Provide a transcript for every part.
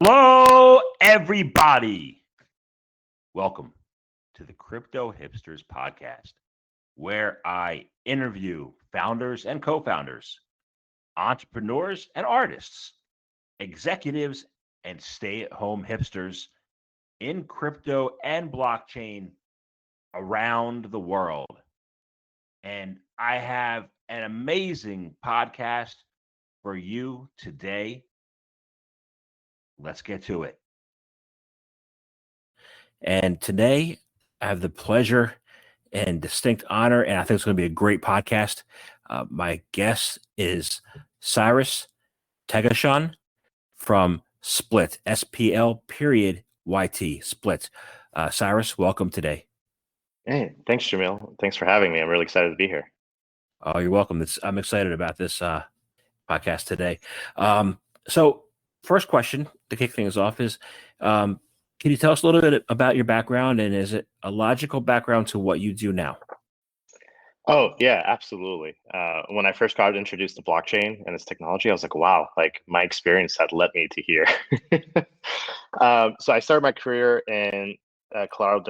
Hello, everybody. Welcome to the Crypto Hipsters podcast, where I interview founders and co founders, entrepreneurs and artists, executives and stay at home hipsters in crypto and blockchain around the world. And I have an amazing podcast for you today. Let's get to it. And today I have the pleasure and distinct honor, and I think it's going to be a great podcast. My guest is Cyrus Taghehchian from Splyt, SPL period YT, Splyt. Cyrus, welcome today. Hey, thanks, Jamil. Thanks for having me. I'm really excited to be here. Oh, you're welcome. I'm excited about this podcast today. So first question to kick things off is, can you tell us a little bit about your background, and is it a logical background to what you do now? Oh, yeah, absolutely. When I first got introduced to blockchain and its technology, I was like, wow, like my experience had led me to here. So I started my career in collateral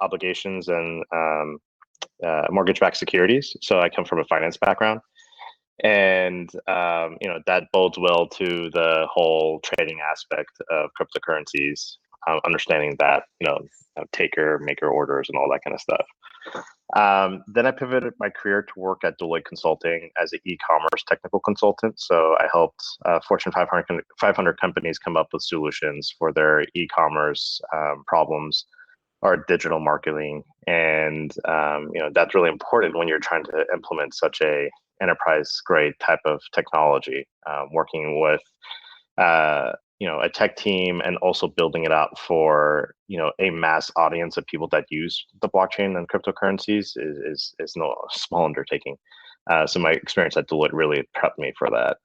obligations and mortgage-backed securities. So I come from a finance background. And that bodes well to the whole trading aspect of cryptocurrencies, understanding that taker maker orders and all that kind of stuff. Then I pivoted my career to work at Deloitte Consulting as an e-commerce technical consultant. So I helped Fortune 500 companies come up with solutions for their e-commerce problems or digital marketing, and that's really important when you're trying to implement such a enterprise grade type of technology, working with a tech team and also building it out for a mass audience of people that use the blockchain and cryptocurrencies is no small undertaking. So my experience at Deloitte really prepped me for that.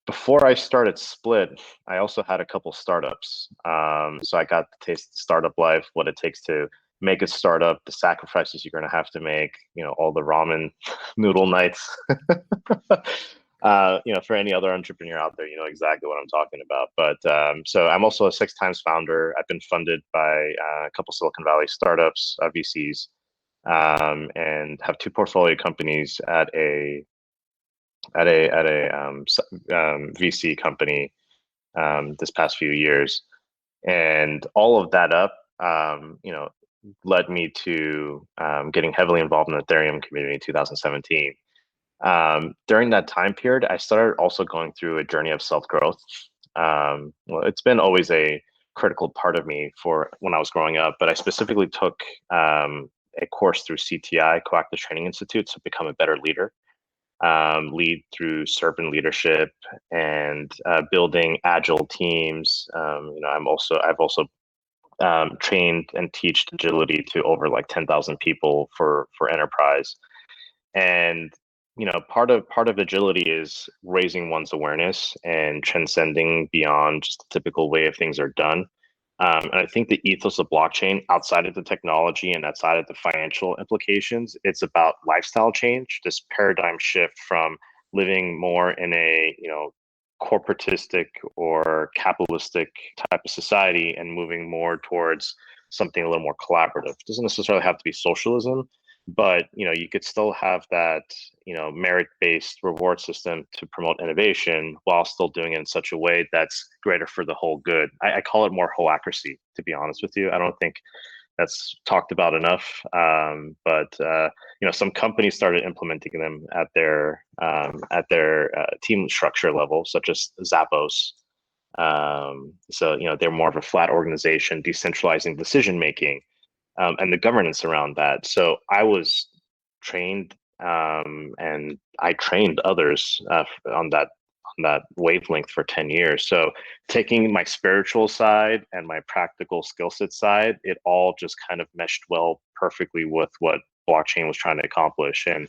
Before I started Splyt, I also had a couple startups. So I got to taste startup life, what it takes to make a startup, the sacrifices you're going to have to make, all the ramen noodle nights. For any other entrepreneur out there, you know exactly what I'm talking about. But so I'm also a 6 times founder. I've been funded by a couple Silicon Valley startups, VCs, and have 2 portfolio companies at a VC company this past few years, and all of that up, led me to getting heavily involved in the Ethereum community in 2017. During that time period, I started also going through a journey of self-growth. Well, it's been always a critical part of me for when I was growing up, but I specifically took a course through CTI, Coactive Training Institute, to become a better leader. Lead through servant leadership and building agile teams. I've also trained and teach agility to over like 10,000 people for enterprise. And part of agility is raising one's awareness and transcending beyond just the typical way of things are done. And I think the ethos of blockchain, outside of the technology and outside of the financial implications, it's about lifestyle change, this paradigm shift from living more in a corporatistic or capitalistic type of society and moving more towards something a little more collaborative. It doesn't necessarily have to be socialism, but you could still have that merit-based reward system to promote innovation while still doing it in such a way that's greater for the whole good. I call it more holacracy, to be honest with you. I don't think that's talked about enough, but some companies started implementing them at their team structure level, such as Zappos. So they're more of a flat organization, decentralizing decision making, and the governance around that. So I was trained, and I trained others on that wavelength for 10 years. So taking my spiritual side and my practical skill set side, it all just kind of meshed well perfectly with what blockchain was trying to accomplish. And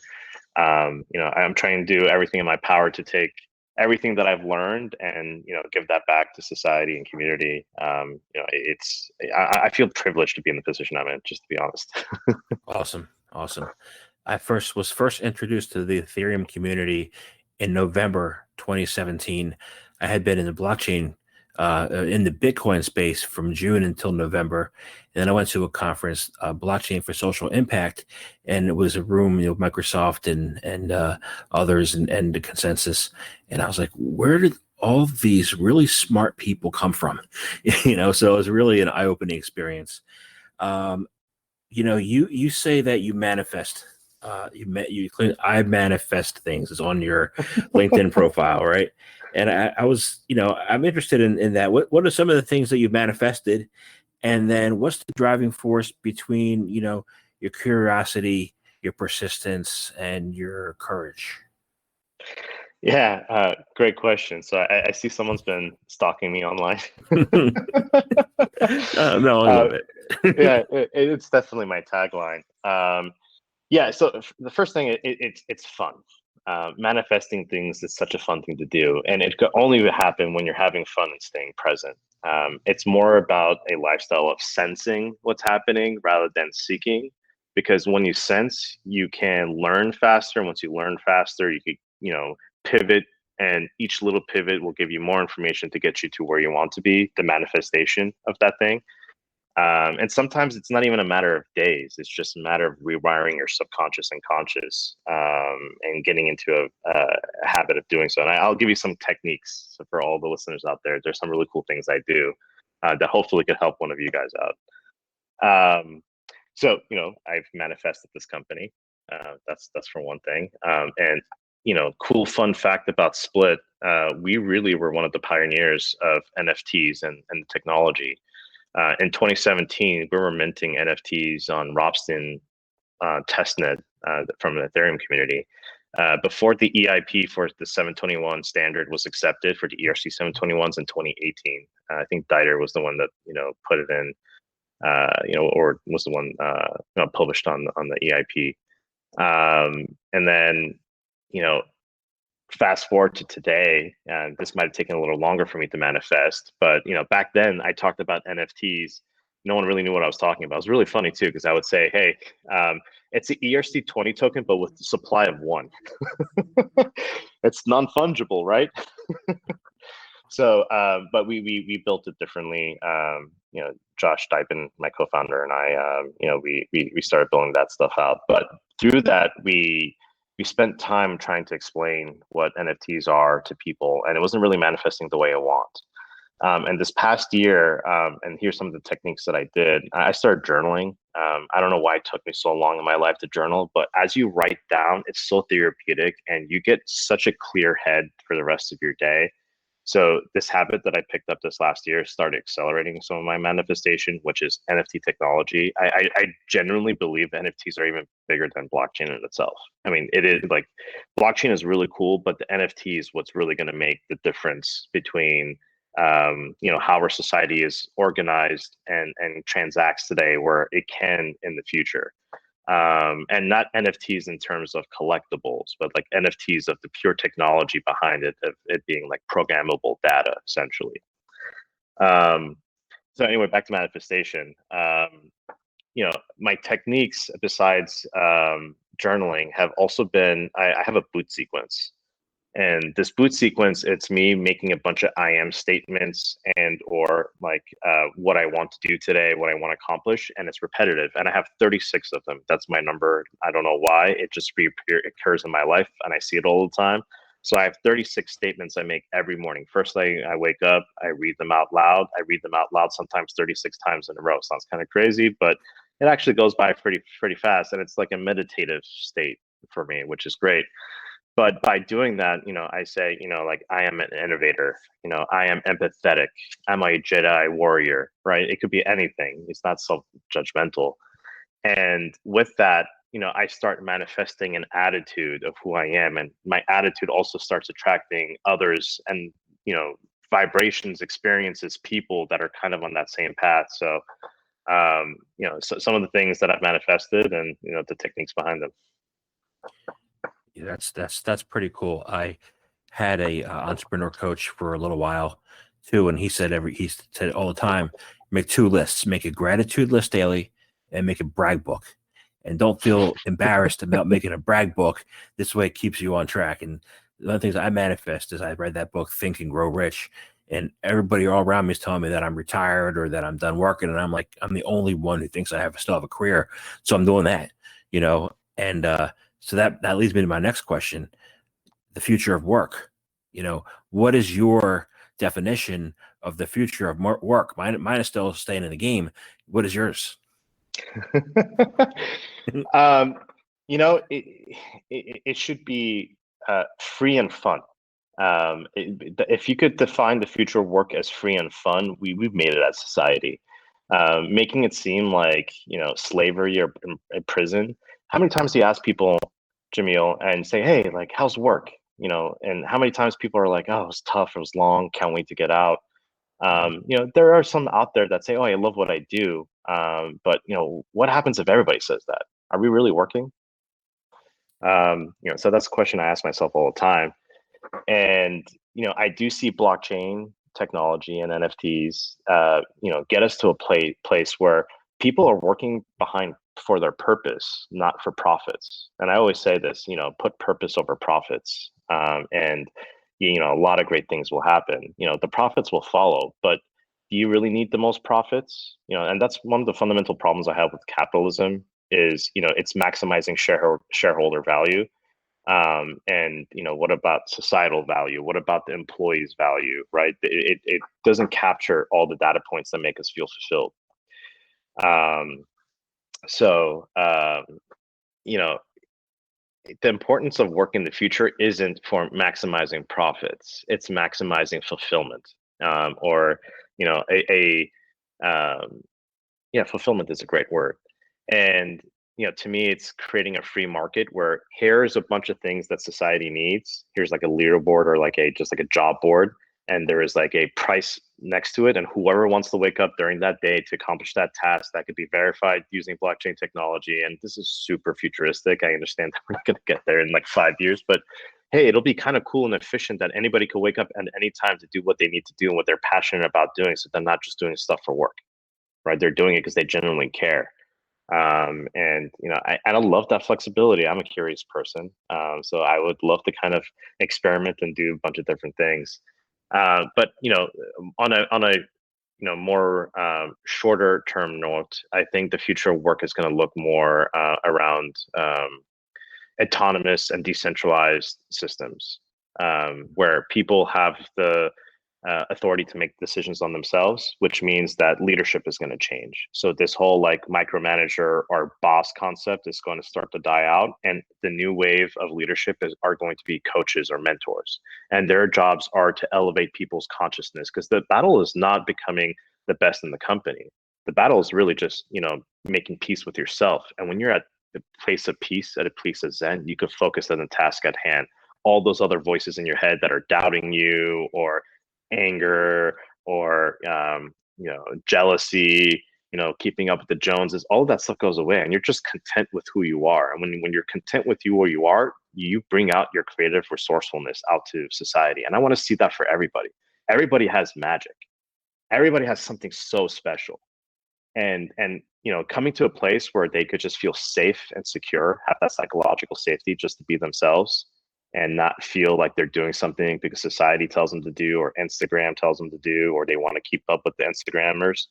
I'm trying to do everything in my power to take everything that I've learned and give that back to society and community. I feel privileged to be in the position I'm in, just to be honest. Awesome. I was first introduced to the Ethereum community in November 2017. I had been in the blockchain, in the Bitcoin space from June until November. And then I went to a conference, Blockchain for Social Impact, and it was a room, Microsoft and others and the consensus. And I was like, where did all these really smart people come from? So it was really an eye-opening experience. You say that you manifest. I manifest things is on your LinkedIn profile, right? And I was, I'm interested in that. What are some of the things that you've manifested, and then what's the driving force between your curiosity, your persistence, and your courage? Yeah, great question. So I see someone's been stalking me online. No, a little bit. Yeah, it's definitely my tagline. Yeah, so the first thing, it's fun. Manifesting things is such a fun thing to do, and it could only happen when you're having fun and staying present. It's more about a lifestyle of sensing what's happening rather than seeking, because when you sense, you can learn faster. And once you learn faster, you could, pivot, and each little pivot will give you more information to get you to where you want to be, the manifestation of that thing. And sometimes it's not even a matter of days. It's just a matter of rewiring your subconscious and conscious, and getting into a habit of doing so. And I'll give you some techniques. So for all the listeners out there, there's some really cool things I do that hopefully could help one of you guys out. So, I've manifested this company. That's for one thing. And cool fun fact about Splyt, we really were one of the pioneers of NFTs and the technology. In 2017, we were minting NFTs on Ropsten testnet from the Ethereum community. Before the EIP for the 721 standard was accepted for the ERC 721s in 2018, I think Dieter was the one that put it in, or was the one published on the EIP. And then fast forward to today, and this might have taken a little longer for me to manifest, but back then I talked about NFTs. No one really knew what I was talking about. It was really funny too, because I would say, hey, it's the ERC20 token, but with the supply of one. It's non-fungible, right? So, but we built it differently. Josh Dyben, my co-founder, and I, we started building that stuff out. But through that, we spent time trying to explain what NFTs are to people, and it wasn't really manifesting the way I want. And this past year, and here's some of the techniques that I did. I started journaling. I don't know why it took me so long in my life to journal, but as you write down, it's so therapeutic, and you get such a clear head for the rest of your day. So this habit that I picked up this last year started accelerating some of my manifestation, which is NFT technology. I genuinely believe NFTs are even bigger than blockchain in itself. I mean, it is like blockchain is really cool, but the NFT is what's really going to make the difference between how our society is organized and transacts today, where it can in the future. And not NFTs in terms of collectibles, but like NFTs of the pure technology behind it, of it being like programmable data, essentially. So anyway, back to manifestation. My techniques besides journaling have also been, I have a boot sequence. And this boot sequence, it's me making a bunch of I am statements and or like what I want to do today, what I want to accomplish, and it's repetitive. And I have 36 of them. That's my number. I don't know why. It just occurs in my life, and I see it all the time. So I have 36 statements I make every morning. First thing I wake up, I read them out loud. I read them out loud sometimes 36 times in a row. Sounds kind of crazy, but it actually goes by pretty fast, and it's like a meditative state for me, which is great. But by doing that, I say, like, I am an innovator, I am empathetic, I'm a Jedi warrior, right? It could be anything. It's not self-judgmental. And with that, I start manifesting an attitude of who I am. And my attitude also starts attracting others and, vibrations, experiences, people that are kind of on that same path. So, so some of the things that I've manifested and, the techniques behind them. Yeah, that's pretty cool. I had a entrepreneur coach for a little while too, and he said all the time, make two lists: make a gratitude list daily, and make a brag book. And don't feel embarrassed about making a brag book. This way, it keeps you on track. And the things I manifest is I read that book, Think and Grow Rich, and everybody all around me is telling me that I'm retired or that I'm done working. And I'm like, I'm the only one who thinks still have a career. So I'm doing that, and so that leads me to my next question, the future of work. What is your definition of the future of work? Mine is still staying in the game. What is yours? It should be free and fun. If you could define the future of work as free and fun, we've made it as society. Making it seem like slavery or in prison. How many times do you ask people, Jamil, and say, "Hey, like, how's work?" And how many times people are like, "Oh, it was tough, it was long, can't wait to get out." There are some out there that say, "Oh, I love what I do," but what happens if everybody says that? Are we really working? So that's a question I ask myself all the time. And I do see blockchain technology and NFTs, get us to a place where people are working for their purpose, not for profits. And I always say this, put purpose over profits, and a lot of great things will happen. The profits will follow, but do you really need the most profits? And that's one of the fundamental problems I have with capitalism is, it's maximizing shareholder value. And what about societal value? What about the employee's value, right? It doesn't capture all the data points that make us feel fulfilled. The importance of work in the future isn't for maximizing profits. It's maximizing fulfillment. Fulfillment is a great word. And to me, it's creating a free market where here's a bunch of things that society needs. Here's like a leaderboard or just like a job board, and there is like a price next to it. And whoever wants to wake up during that day to accomplish that task, that could be verified using blockchain technology. And this is super futuristic. I understand that we're not going to get there in like 5 years, but hey, it'll be kind of cool and efficient that anybody could wake up at any time to do what they need to do and what they're passionate about doing. So they're not just doing stuff for work, right? They're doing it because they genuinely care. I love that flexibility. I'm a curious person, so I would love to kind of experiment and do a bunch of different things. But on a more shorter term note, I think the future of work is going to look more around autonomous and decentralized systems, where people have the authority to make decisions on themselves, which means that leadership is going to change. So this whole like micromanager or boss concept is going to start to die out, and the new wave of leadership are going to be coaches or mentors, and their jobs are to elevate people's consciousness, because the battle is not becoming the best in the company. The battle is really just making peace with yourself. And when you're at the place of peace, at a place of zen, you can focus on the task at hand. All those other voices in your head that are doubting you, or anger, or jealousy, keeping up with the Joneses, all of that stuff goes away, and you're just content with who you are. And when you're content with who you are, you bring out your creative resourcefulness out to society. And I want to see that for everybody. Everybody has magic. Everybody has something so special. And coming to a place where they could just feel safe and secure, have that psychological safety just to be themselves, and not feel like they're doing something because society tells them to do, or Instagram tells them to do, or they want to keep up with the Instagrammers.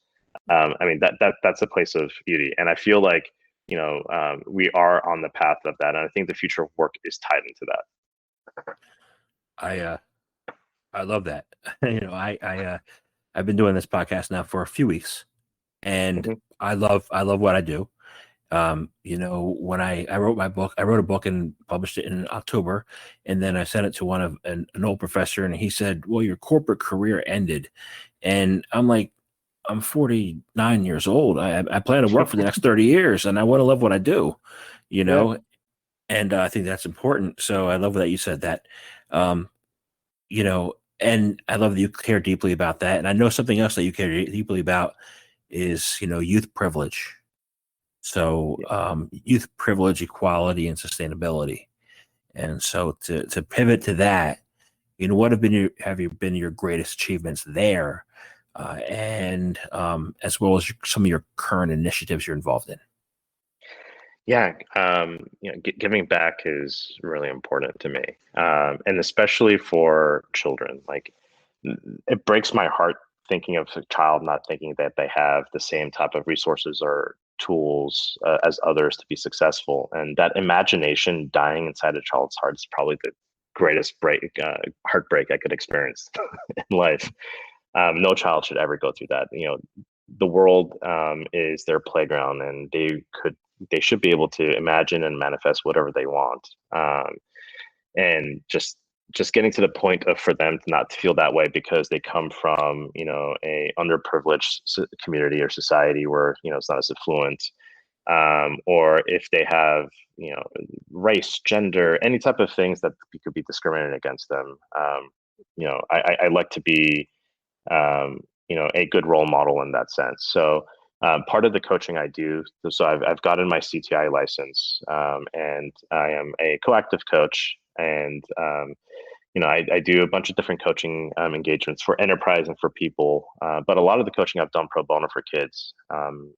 That's a place of beauty. And I feel like, we are on the path of that. And I think the future of work is tied into that. I love that. I've been doing this podcast now for a few weeks, and I love what I do. When I wrote my book, I wrote a book and published it in October, and then I sent it to an old professor, and he said, "Well, your corporate career ended." And I'm like, I'm 49 years old. I plan to work for the next 30 years, and I want to love what I do, Yeah. and I think that's important. So I love that you said that, and I love that you care deeply about that. And I know something else that you care deeply about is, youth privilege. So youth privilege, equality, and sustainability. And so to pivot to that, what have you been your greatest achievements there, and as well as some of your current initiatives you're involved in? Yeah, giving back is really important to me, and especially for children. Like, it breaks my heart thinking of a child not thinking that they have the same type of resources or tools as others to be successful, and that imagination dying inside a child's heart is probably the greatest heartbreak I could experience in life. No child should ever go through that. The world is their playground, and they should be able to imagine and manifest whatever they want. And just getting to the point of for them to not feel that way because they come from a underprivileged community or society where it's not as affluent, or if they have race, gender, any type of things that could be discriminated against them. I like to be um, a good role model in that sense. So part of the coaching I do, so I've gotten my CTI license, and I am a coactive coach, and I do a bunch of different coaching engagements for enterprise and for people, but a lot of the coaching I've done pro bono for kids, and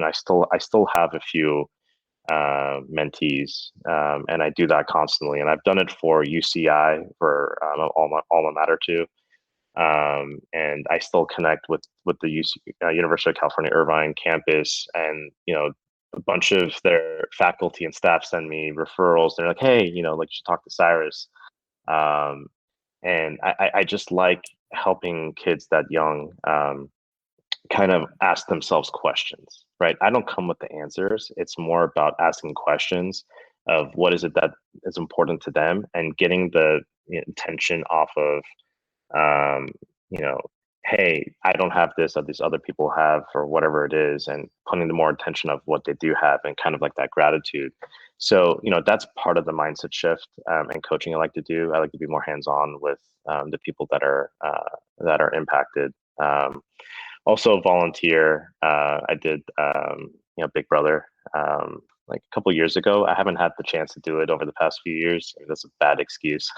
I still have a few mentees, and I do that constantly, and I've done it for UCI, for alma mater too. And I still connect with the University of California Irvine campus, and a bunch of their faculty and staff send me referrals. They're like, "Hey, like you should talk to Cyrus." Um, and I just like helping kids that young kind of ask themselves questions. Right? I don't come with the answers. It's more about asking questions of what is it that is important to them, and getting the attention off of um, you know, hey, I don't have this that these other people have, or whatever it is, and putting the more attention of what they do have, and kind of like that gratitude. So, that's part of the mindset shift and coaching I like to do. I like to be more hands-on with the people that are impacted. Also volunteer. I did, Big Brother, like a couple years ago. I haven't had the chance to do it over the past few years. I mean, that's a bad excuse.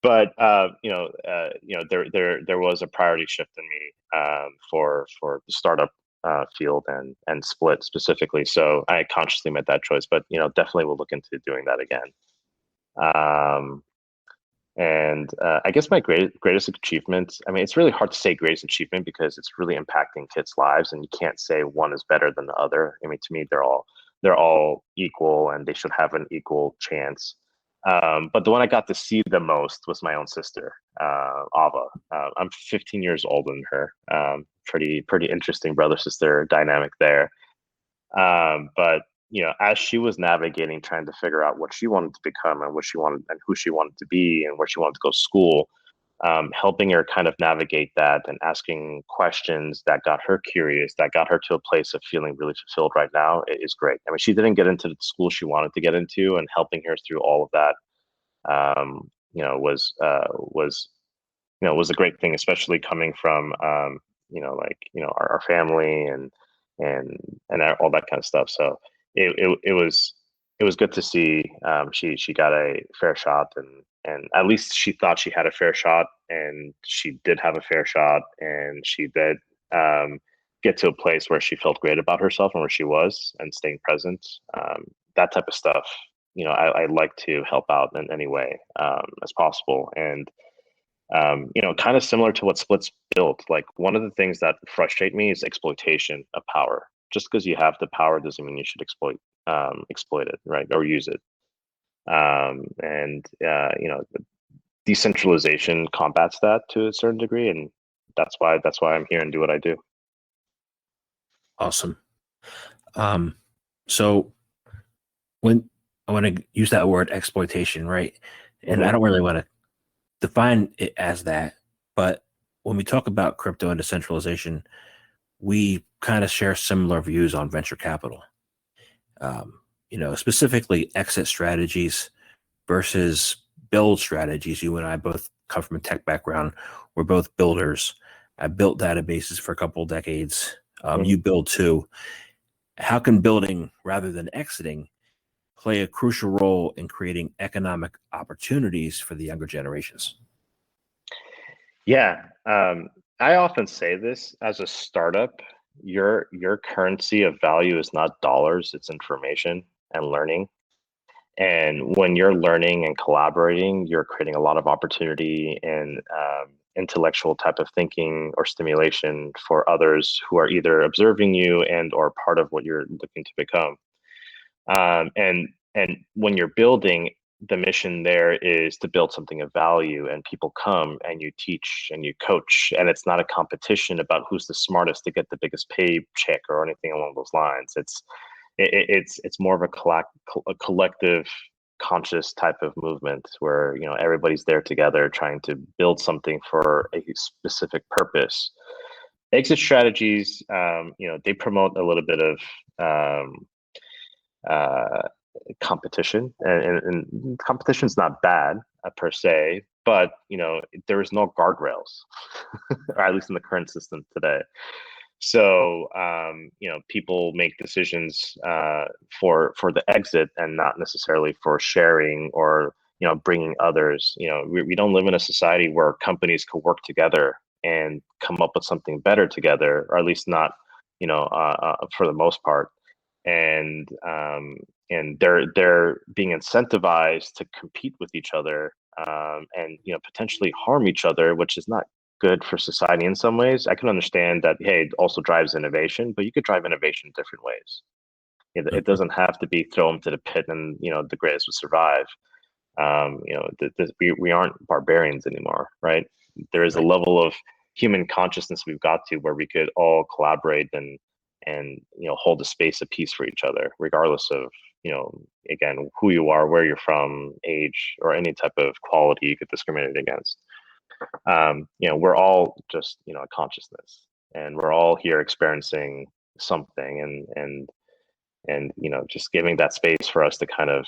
But there was a priority shift in me for the startup field and Splyt specifically. So I consciously made that choice, but definitely will look into doing that again. And I guess my greatest achievement, I mean, it's really hard to say greatest achievement because it's really impacting kids' lives, and you can't say one is better than the other. I mean, to me, they're all equal, and they should have an equal chance. But the one I got to see the most was my own sister, Ava. I'm 15 years older than her. Pretty interesting brother sister dynamic there. But as she was navigating, trying to figure out what she wanted to become, and what she wanted, and who she wanted to be, and where she wanted to go to school, helping her kind of navigate that, and asking questions that got her curious, that got her to a place of feeling really fulfilled right now, is great. I mean, she didn't get into the school she wanted to get into, and helping her through all of that, was a great thing, especially coming from our family, and all that kind of stuff. So it was good to see she got a fair shot, and at least she thought she had a fair shot, and she did have a fair shot, and she did get to a place where she felt great about herself and where she was, and staying present. That type of stuff. I like to help out in any way as possible, and kind of similar to what Splyt's built. Like, one of the things that frustrate me is exploitation of power. Just because you have the power doesn't mean you should exploit it, right, or use it. And decentralization combats that to a certain degree, and that's why I'm here and do what I do. Awesome. So when I want to use that word exploitation, right? And I don't really want to define it as that, but when we talk about crypto and decentralization, we kind of share similar views on venture capital. Specifically exit strategies versus build strategies. You and I both come from a tech background. We're both builders. I built databases for a couple of decades. You build too. How can building rather than exiting play a crucial role in creating economic opportunities for the younger generations? Yeah. I often say this: as a startup, your currency of value is not dollars, it's information and learning. And when you're learning and collaborating, you're creating a lot of opportunity and intellectual type of thinking or stimulation for others who are either observing you and or part of what you're looking to become. And when you're building, the mission there is to build something of value, and people come and you teach and you coach, and it's not a competition about who's the smartest to get the biggest paycheck or anything along those lines. It's more of a collective conscious type of movement where everybody's there together trying to build something for a specific purpose. Exit strategies, they promote a little bit of competition, and competition is not bad per se, but there is no guardrails, or at least in the current system today. So people make decisions for the exit and not necessarily for sharing or bringing others. We don't live in a society where companies could work together and come up with something better together, or at least not for the most part. And they're being incentivized to compete with each other, and potentially harm each other, which is not good for society in some ways. I can understand that, hey, it also drives innovation, but you could drive innovation different ways. It doesn't have to be thrown to the pit and the greatest would survive. We aren't barbarians anymore, right? There is a level of human consciousness we've got to where we could all collaborate and hold a space of peace for each other, regardless of again, who you are, where you're from, age, or any type of quality you could discriminate against. We're all just a consciousness, and we're all here experiencing something, and just giving that space for us to kind of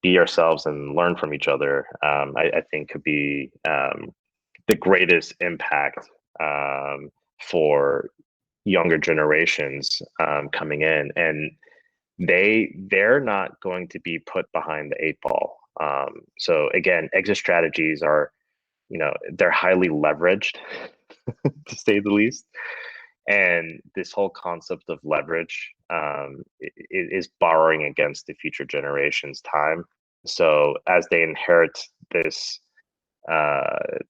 be ourselves and learn from each other, I think could be the greatest impact for younger generations coming in, and they're not going to be put behind the eight ball. So again, exit strategies are they're highly leveraged to say the least, and this whole concept of leverage is borrowing against the future generations' time. So as they inherit this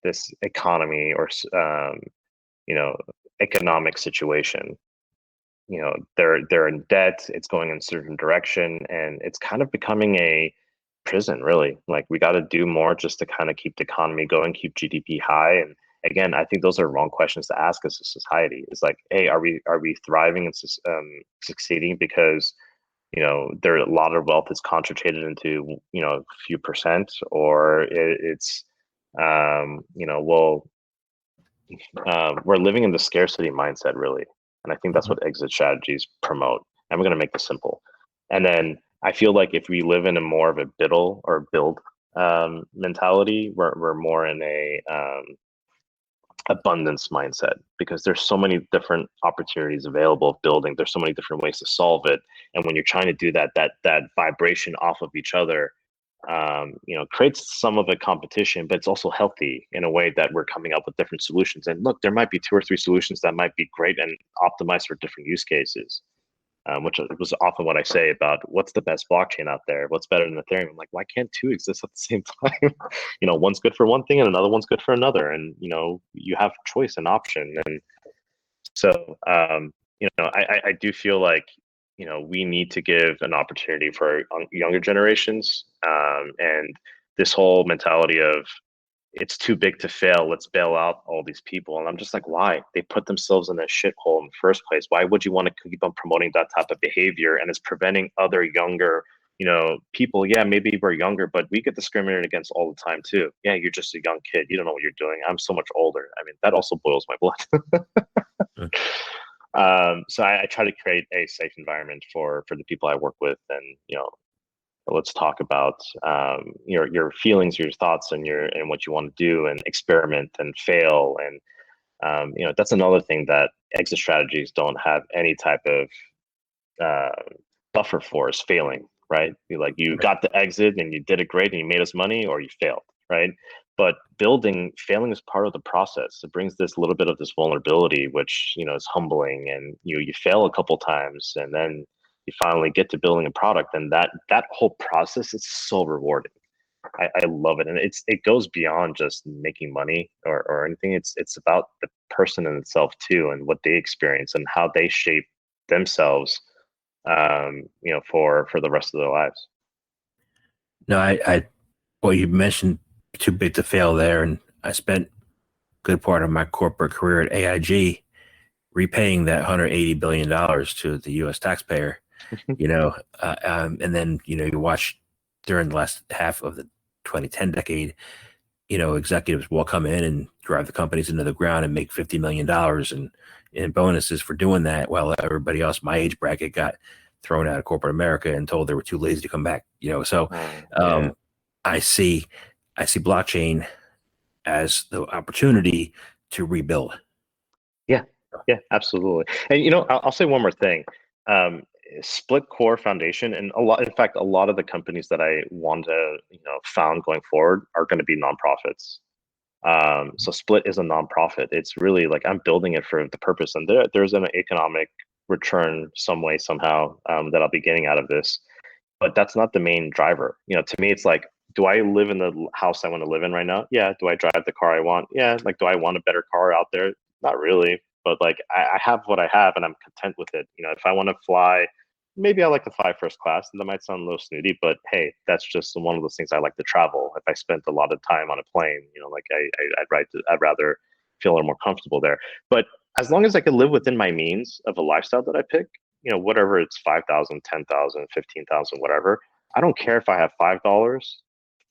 this economy or economic situation, they're in debt, it's going in a certain direction, and it's kind of becoming a prison, really. Like, we got to do more just to kind of keep the economy going, keep GDP high. And again, I think those are wrong questions to ask as a society. It's like, hey, are we thriving and succeeding because there a lot of wealth is concentrated into a few percent, or it's we're living in the scarcity mindset, really. And I think that's what exit strategies promote. And we're going to make this simple. And then I feel like if we live in a more of a build mentality, we're more in a abundance mindset, because there's so many different opportunities available of building. There's so many different ways to solve it. And when you're trying to do that vibration off of each other, creates some of a competition, but it's also healthy in a way that we're coming up with different solutions. And look, there might be 2 or 3 solutions that might be great and optimized for different use cases, which was often what I say about what's the best blockchain out there, what's better than Ethereum. I'm like, why can't 2 exist at the same time? One's good for one thing and another one's good for another, and you have choice and option. And so I do feel like we need to give an opportunity for younger generations, and this whole mentality of it's too big to fail, let's bail out all these people. And I'm just like, why? They put themselves in a shithole in the first place. Why would you want to keep on promoting that type of behavior? And it's preventing other younger people. Yeah, maybe we're younger, but we get discriminated against all the time too. Yeah, you're just a young kid, you don't know what you're doing. I'm so much older. I mean, that also boils my blood. So I try to create a safe environment for the people I work with, and let's talk about your feelings, your thoughts, and what you want to do, and experiment and fail. And that's another thing that exit strategies don't have any type of buffer for, is failing, right? You got the exit and you did it great and you made us money, or you failed, right? but failing is part of the process. It brings this little bit of this vulnerability, which, is humbling, and you fail a couple times, and then you finally get to building a product, and that whole process is so rewarding. I love it, and it goes beyond just making money or anything. It's about the person in itself too, and what they experience and how they shape themselves, for the rest of their lives. No, well, you mentioned too big to fail there, and I spent a good part of my corporate career at AIG repaying that $180 billion to the U.S. taxpayer. And then you watch during the last half of the 2010 decade, executives will come in and drive the companies into the ground and make $50 million in bonuses for doing that, while everybody else my age bracket got thrown out of corporate America and told they were too lazy to come back. I see blockchain as the opportunity to rebuild. Yeah, absolutely. And I'll say one more thing. Splyt Core Foundation, and a lot of the companies that I want to found going forward are going to be nonprofits. So Splyt is a nonprofit. It's really like I'm building it for the purpose, and there's an economic return some way somehow that I'll be getting out of this. But that's not the main driver. To me, it's like, do I live in the house I want to live in right now? Yeah. Do I drive the car I want? Yeah. Like, do I want a better car out there? Not really. But like, I have what I have, and I'm content with it. If I want to fly, maybe I like to fly first class. And that might sound a little snooty, but hey, that's just one of those things I like to travel. If I spent a lot of time on a plane, like I'd rather feel a little more comfortable there. But as long as I can live within my means of a lifestyle that I pick, whatever it's 5,000, 10,000, 15,000, whatever. I don't care if I have $5,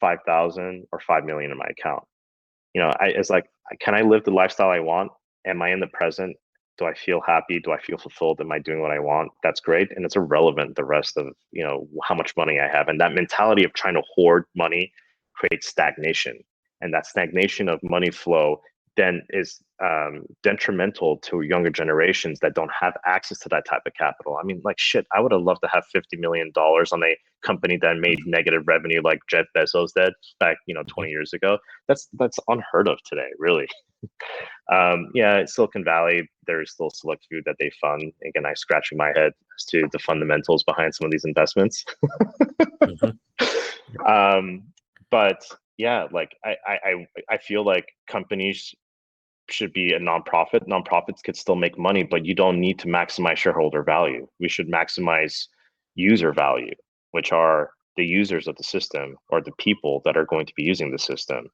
5,000, or 5 million in my account. It's like, can I live the lifestyle I want? Am I in the present? Do I feel happy? Do I feel fulfilled? Am I doing what I want? That's great. And it's irrelevant the rest of, how much money I have. And that mentality of trying to hoard money creates stagnation. And that stagnation of money flow then is detrimental to younger generations that don't have access to that type of capital. I mean, like, shit, I would have loved to have $50 million on a company that made negative revenue like Jeff Bezos did back, 20 years ago. That's unheard of today, really. Silicon Valley, there's still select few that they fund. Again, I'm scratching my head as to the fundamentals behind some of these investments. But yeah, like I feel like companies should be a nonprofit. Nonprofits could still make money, but you don't need to maximize shareholder value. We should maximize user value, which are the users of the system or the people that are going to be using the system.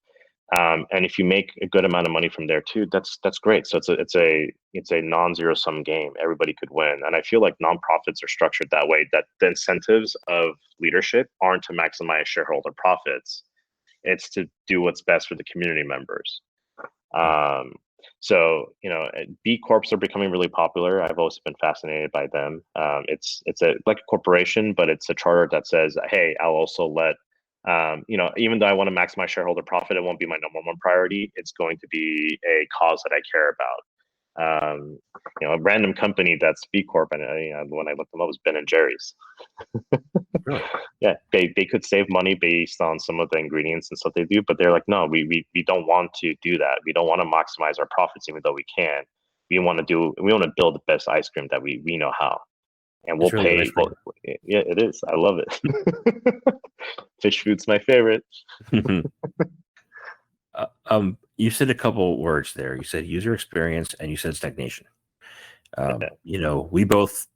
And if you make a good amount of money from there too, that's great. So it's a non-zero sum game. Everybody could win. And I feel like nonprofits are structured that way, that the incentives of leadership aren't to maximize shareholder profits. It's to do what's best for the community members. So B Corps are becoming really popular. I've always been fascinated by them. It's like a corporation, but it's a charter that says, hey, I'll also let even though I want to maximize shareholder profit, it won't be my number one priority. It's going to be a cause that I care about. A random company that's B Corp, and when I looked them up, it was Ben and Jerry's. Really? Yeah, they could save money based on some of the ingredients and stuff they do, but they're like, no, we don't want to do that. We don't want to maximize our profits, even though we can. We want to build the best ice cream that we know how, and we'll really pay. nice. Yeah, it is. I love it. Fish food's my favorite. You said a couple words there. You said user experience and you said stagnation. We both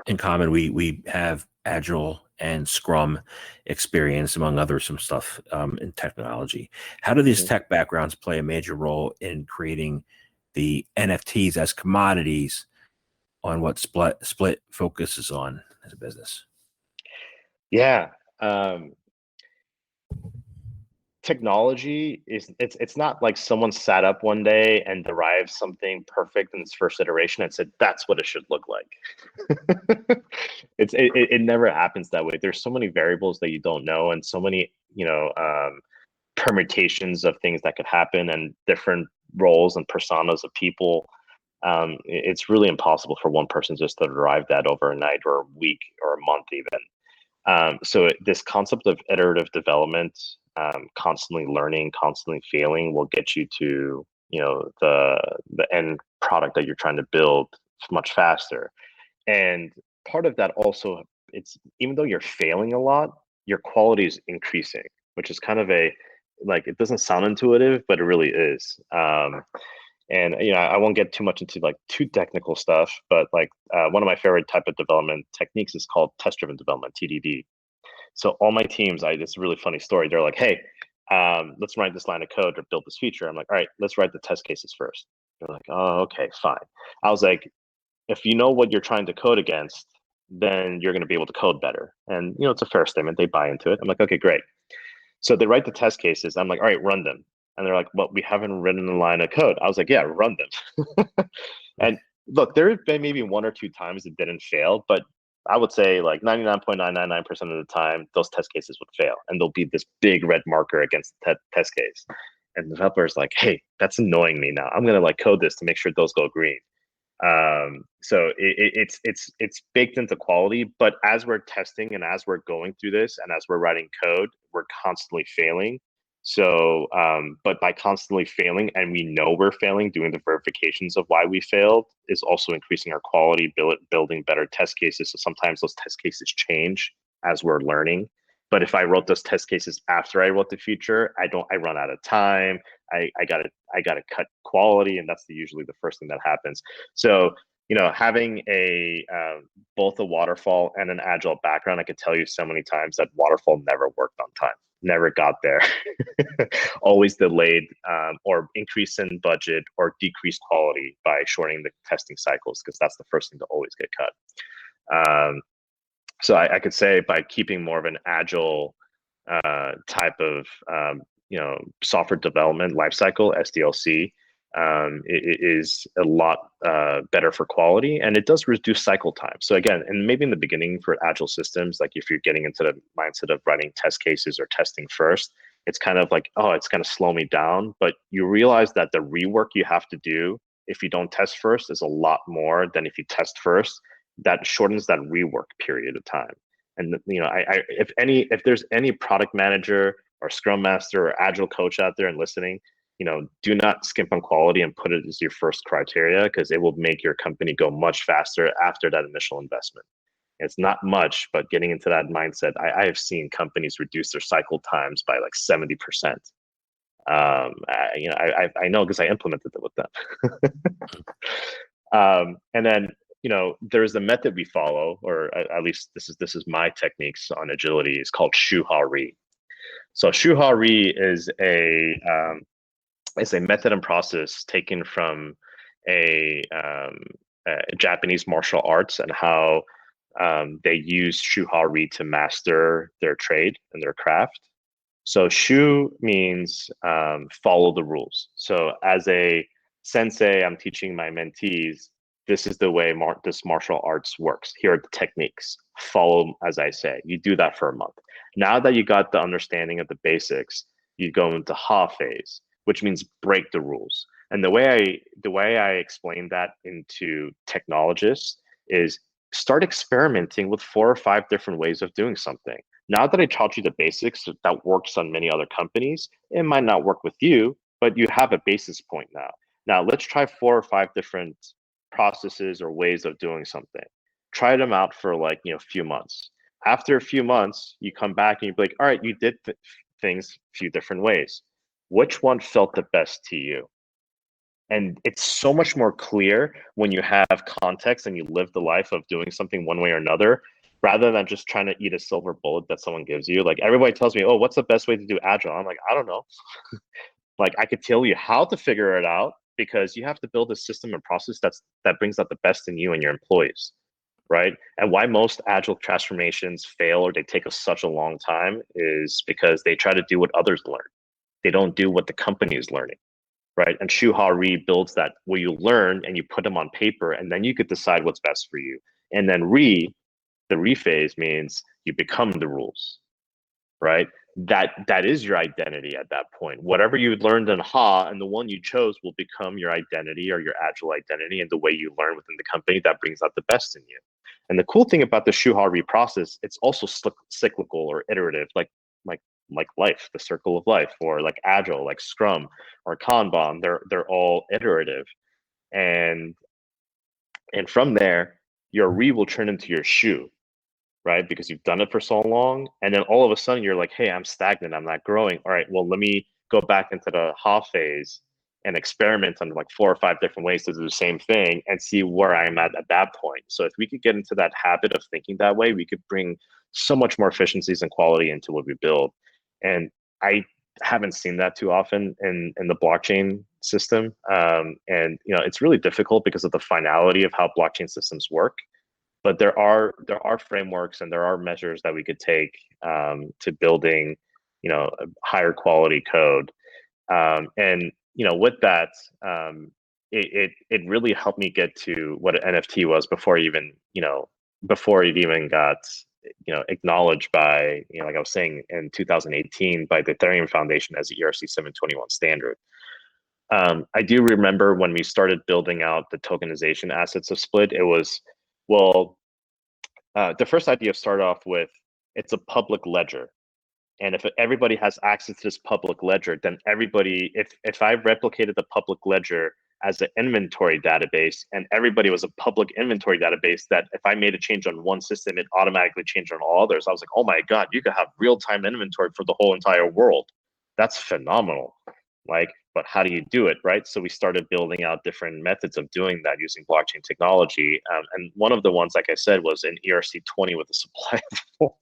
in common, we have Agile and Scrum experience, among others, some stuff in technology. How do these tech backgrounds play a major role in creating the NFTs as commodities on what Splyt focuses on as a business? Yeah. Technology it's not like someone sat up one day and derived something perfect in its first iteration and said that's what it should look like. It never happens that way. There's so many variables that you don't know, and so many permutations of things that could happen, and different roles and personas of people. It's really impossible for one person just to derive that over a night or a week or a month even. So this concept of iterative development constantly learning, constantly failing will get you to, the end product that you're trying to build much faster. And part of that also, it's even though you're failing a lot, your quality is increasing, which is kind of it doesn't sound intuitive, but it really is. And I won't get too much into like too technical stuff, but like one of my favorite type of development techniques is called test-driven development, TDD. So all my teams, it's a really funny story. They're like, hey, let's write this line of code or build this feature. I'm like, all right, let's write the test cases first. They're like, oh, okay, fine. I was like, if you know what you're trying to code against, then you're going to be able to code better. And it's a fair statement. They buy into it. I'm like, okay, great. So they write the test cases. I'm like, all right, run them. And they're like, well, we haven't written a line of code. I was like, yeah, run them. And look, there have been maybe one or two times it didn't fail, but I would say like 99.999% of the time, those test cases would fail. And there'll be this big red marker against the test case. And the developer's like, hey, that's annoying me now. I'm going to like code this to make sure those go green. So it's baked into quality, but as we're testing and as we're going through this and as we're writing code, we're constantly failing. So, but by constantly failing, and we know we're failing, doing the verifications of why we failed is also increasing our quality, building better test cases. So sometimes those test cases change as we're learning. But if I wrote those test cases after I wrote the feature, I run out of time. I gotta cut quality, and that's usually the first thing that happens. So having both a waterfall and an agile background, I could tell you so many times that waterfall never worked on time, never got there, always delayed, or increase in budget or decreased quality by shortening the testing cycles, because that's the first thing to always get cut. So I could say by keeping more of an agile type of software development lifecycle, SDLC, it is a lot better for quality, and it does reduce cycle time. So again, and maybe in the beginning for agile systems, like if you're getting into the mindset of writing test cases or testing first, it's kind of like, oh, it's going to slow me down. But you realize that the rework you have to do if you don't test first is a lot more than if you test first. That shortens that rework period of time. And if there's any product manager or scrum master or agile coach out there and listening, do not skimp on quality and put it as your first criteria, because it will make your company go much faster after that initial investment. It's not much, but getting into that mindset, I have seen companies reduce their cycle times by like 70%. I know because I implemented it with them. And then there's a method we follow, or at least this is my techniques on agility. It's called Shu-Ha-Ri. So Shu-Ha-Ri is a method and process taken from a Japanese martial arts, and how they use Shu-Ha-Ri to master their trade and their craft. So Shu means follow the rules. So as a sensei, I'm teaching my mentees, this is the way this martial arts works. Here are the techniques. Follow as I say. You do that for a month. Now that you got the understanding of the basics, you go into Ha phase, which means break the rules. And the way I explain that into technologists is start experimenting with 4 or 5 different ways of doing something. Now that I taught you the basics that works on many other companies, it might not work with you, but you have a basis point now. Now let's try 4 or 5 different processes or ways of doing something. Try them out for like a few months. After a few months, you come back and you be like, all right, you did things a few different ways. Which one felt the best to you? And it's so much more clear when you have context and you live the life of doing something one way or another, rather than just trying to eat a silver bullet that someone gives you. Like everybody tells me, oh, what's the best way to do agile? I'm like, I don't know. Like I could tell you how to figure it out, because you have to build a system and process that brings out the best in you and your employees, right? And why most agile transformations fail or they take us such a long time is because they try to do what others learn. They don't do what the company is learning, right? And Shu-Ha-Ri builds that where you learn and you put them on paper, and then you could decide what's best for you. And then the re phase means you become the rules, right? That is your identity at that point. Whatever you learned in Ha and the one you chose will become your identity or your agile identity, and the way you learn within the company that brings out the best in you. And the cool thing about the Shu-Ha-Ri process, it's also cyclical or iterative. Like like life, the circle of life, or like Agile, like Scrum or Kanban. They're all iterative, and from there, your re will turn into your shoe, right? Because you've done it for so long, and then all of a sudden you're like, hey, I'm stagnant, I'm not growing. All right, well, let me go back into the ha phase and experiment on like 4 or 5 different ways to do the same thing and see where I'm at that point. So if we could get into that habit of thinking that way, we could bring so much more efficiencies and quality into what we build. And I haven't seen that too often in the blockchain system. And it's really difficult because of the finality of how blockchain systems work. But there are frameworks and there are measures that we could take to building, higher quality code. And with that, it really helped me get to what an NFT was before it even got acknowledged by, like I was saying, in 2018 by the Ethereum Foundation as the ERC 721 standard. I do remember when we started building out the tokenization assets of Splyt, it was, well, the first idea started off with, it's a public ledger. And if everybody has access to this public ledger, then everybody, if I replicated the public ledger as an inventory database and everybody was a public inventory database, that if I made a change on one system, it automatically changed on all others. I was like, oh my God, you could have real-time inventory for the whole entire world. That's phenomenal. But how do you do it, right? So we started building out different methods of doing that using blockchain technology. And one of the ones, like I said, was in ERC20 with a supply of 4.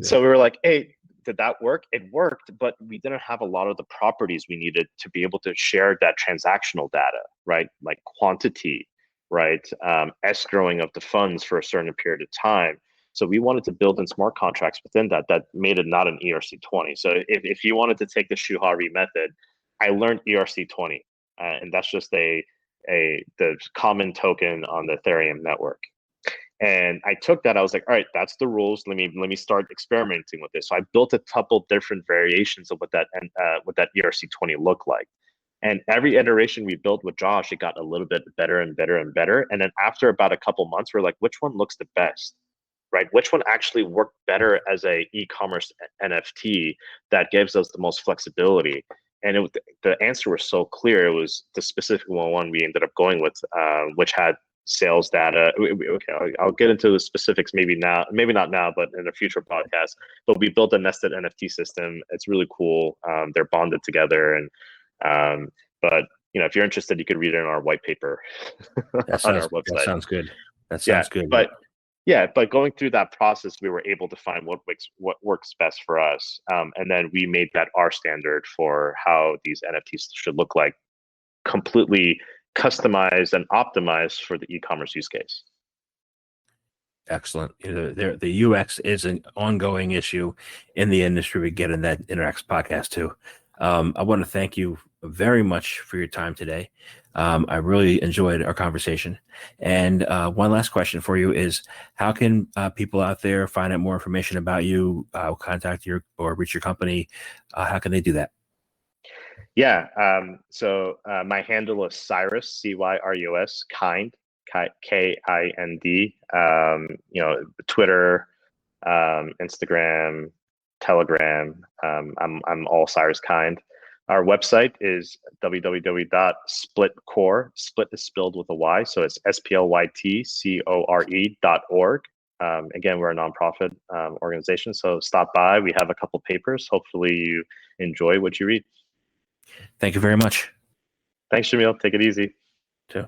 So we were like, hey, did that work? It worked, but we didn't have a lot of the properties we needed to be able to share that transactional data, right? Like quantity, right? Escrowing of the funds for a certain period of time. So we wanted to build in smart contracts within that made it not an ERC20. So if you wanted to take the Shuhari method, I learned ERC20, and that's just the common token on the Ethereum network. And I took that, I was like, all right, that's the rules. Let me start experimenting with this. So I built a couple different variations of what that ERC20 looked like. And every iteration we built with Josh, it got a little bit better and better and better. And then after about a couple months, we're like, which one looks the best? Right? Which one actually worked better as a e-commerce NFT that gives us the most flexibility? And the answer was so clear. It was the specific one we ended up going with, which had sales data. Okay, I'll get into the specifics maybe not now, but in a future podcast. But we built a nested NFT system. It's really cool. They're bonded together, and but if you're interested, you could read it in our white paper on our website. That sounds good. That sounds good. But going through that process, we were able to find what works best for us, and then we made that our standard for how these NFTs should look like, completely customized and optimized for the e-commerce use case. Excellent. The UX is an ongoing issue in the industry. We get in that Interacts podcast too. I want to thank you very much for your time today. I really enjoyed our conversation. And one last question for you is, how can people out there find out more information about you, contact you, or reach your company? How can they do that? Yeah. So my handle is Cyrus, Cyrus, Kind, Kind. Twitter, Instagram, Telegram. I'm all Cyrus Kind. Our website is www.splytcore. Split is spelled with a Y, so it's splytcore.org. Again, we're a nonprofit organization, so stop by. We have a couple papers. Hopefully, you enjoy what you read. Thank you very much. Thanks, Jamil. Take it easy. Too.